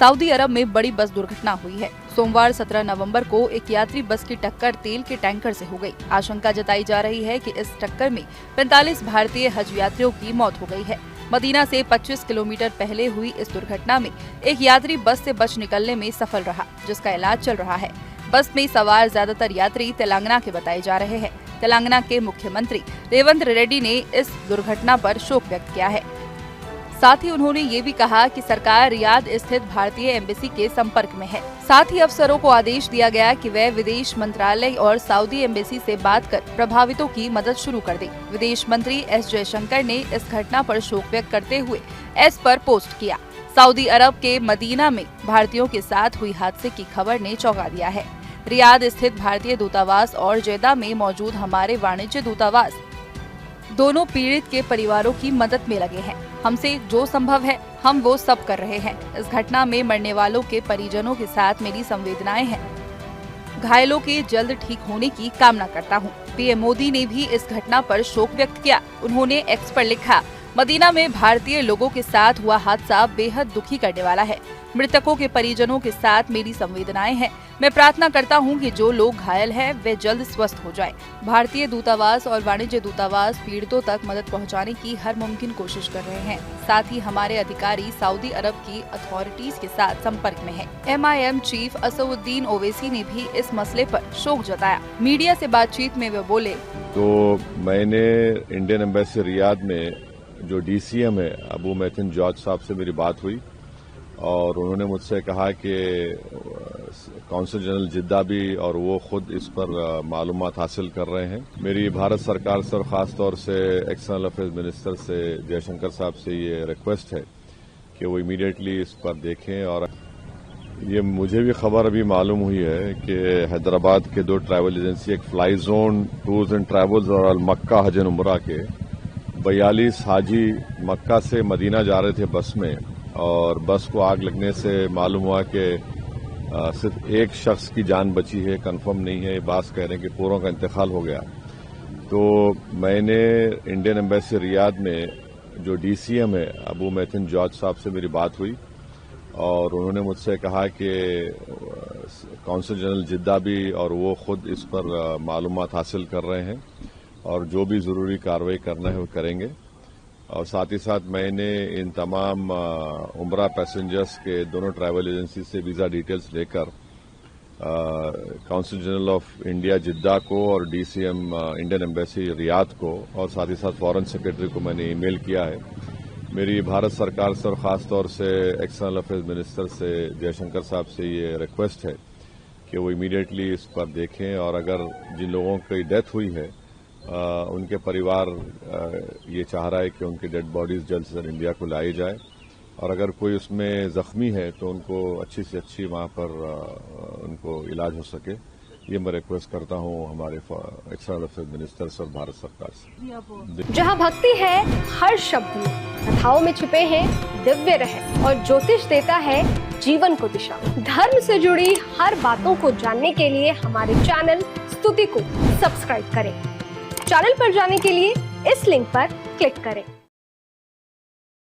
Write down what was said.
Saudi अरब में बड़ी बस दुर्घटना हुई है। सोमवार 17 नवंबर को एक यात्री बस की टक्कर तेल के टैंकर से हो गई। आशंका जताई जा रही है कि इस टक्कर में 45 भारतीय हज यात्रियों की मौत हो गई है। मदीना से 25 किलोमीटर पहले हुई इस दुर्घटना में एक यात्री बस से बच निकलने में सफल रहा, जिसका इलाज चल रहा है। बस में सवार ज्यादातर यात्री तेलंगाना के बताए जा रहे हैं। तेलंगाना के मुख्यमंत्री रेवंत रेड्डी ने इस दुर्घटना पर शोक व्यक्त किया है। साथ ही उन्होंने ये भी कहा कि सरकार रियाद स्थित भारतीय एम्बेसी के संपर्क में है। साथ ही अफसरों को आदेश दिया गया कि वे विदेश मंत्रालय और सऊदी एम्बेसी से बात कर प्रभावितों की मदद शुरू कर दें। विदेश मंत्री एस जयशंकर ने इस घटना पर शोक व्यक्त करते हुए एक्स पर पोस्ट किया। सऊदी अरब के मदीना में भारतीयों के साथ हुई हादसे की खबर ने चौंका दिया है। रियाद स्थित भारतीय दूतावास और जेदा में मौजूद हमारे वाणिज्य दूतावास दोनों पीड़ित के परिवारों की मदद में लगे हैं। हमसे जो संभव है हम वो सब कर रहे हैं। इस घटना में मरने वालों के परिजनों के साथ मेरी संवेदनाएं हैं। घायलों के जल्द ठीक होने की कामना करता हूं। पीएम मोदी ने भी इस घटना पर शोक व्यक्त किया। उन्होंने एक्स पर लिखा, मदीना में भारतीय लोगों के साथ हुआ हादसा बेहद दुखी करने वाला है। मृतकों के परिजनों के साथ मेरी संवेदनाएं हैं। मैं प्रार्थना करता हूं कि जो लोग घायल हैं वे जल्द स्वस्थ हो जाएं। भारतीय दूतावास और वाणिज्य दूतावास पीड़ितों तक मदद पहुंचाने की हर मुमकिन कोशिश कर रहे हैं। साथ ही हमारे अधिकारी सऊदी अरब की अथॉरिटीज के साथ संपर्क में हैं। MIM चीफ असदुद्दीन ओवैसी ने भी इस मसले पर शोक जताया। मीडिया से बातचीत में वे बोले, तो मैंने इंडियन एम्बेसी रियाद में जो DCM है अबू मैथिन जॉर्ज साहब से मेरी बात हुई और उन्होंने मुझसे कहा कि कौंसल जनरल जिद्दा भी और वो खुद इस पर मालूमात हासिल कर रहे हैं। मेरी भारत सरकार से और ख़ास तौर से एक्सटर्नल अफेयर्स मिनिस्टर से जयशंकर साहब से ये रिक्वेस्ट है कि वो इमीडिएटली इस पर देखें। और ये मुझे भी खबर अभी मालूम हुई है कि हैदराबाद के 2 ट्रैवल एजेंसी, एक fly zone tours and travels और मक्का हज एंड उमरा के 42 हाजी मक्का से मदीना जा रहे थे बस में और बस को आग लगने से मालूम हुआ कि सिर्फ एक शख्स की जान बची है, कंफर्म नहीं है। बात कह रहे हैं कि पूरों का इंतकाल हो गया। तो मैंने इंडियन एम्बेसी रियाद में जो DCM है अबू मैथिन जॉर्ज साहब से मेरी बात हुई और उन्होंने मुझसे कहा कि कौंसल जनरल जिद्दा भी और वो खुद इस पर मालूमात हासिल कर रहे हैं और जो भी जरूरी कार्रवाई करना है वो करेंगे। और साथ ही साथ मैंने इन तमाम उमरा पैसेंजर्स के दोनों ट्रैवल एजेंसी से वीज़ा डिटेल्स लेकर कौंसल जनरल ऑफ इंडिया जिद्दा को और DCM इंडियन एम्बेसी रियाद को और साथ ही साथ फॉरेन सेक्रेटरी को मैंने ईमेल किया है। मेरी भारत सरकार से और ख़ास तौर से एक्सटर्नल अफेयर्स मिनिस्टर से जयशंकर साहब से ये रिक्वेस्ट है कि वो इमीडिएटली इस पर देखें और अगर जिन लोगों की डेथ हुई है उनके परिवार ये चाह रहा है कि उनकी डेड बॉडीज जल्द से जल्द इंडिया को लाई जाए और अगर कोई उसमें जख्मी है तो उनको अच्छी से अच्छी वहाँ पर उनको इलाज हो सके। ये मैं रिक्वेस्ट करता हूँ हमारे एक्सटर्नल अफेयर्स मिनिस्टर से और भारत सरकार से। जहाँ भक्ति है हर शब्द में, कथाओं में छुपे हैं दिव्य रहस्य और ज्योतिष देता है जीवन को दिशा। धर्म से जुड़ी हर बातों को जानने के लिए हमारे चैनल स्तुति को सब्सक्राइब करें। चैनल पर जाने के लिए इस लिंक पर क्लिक करें।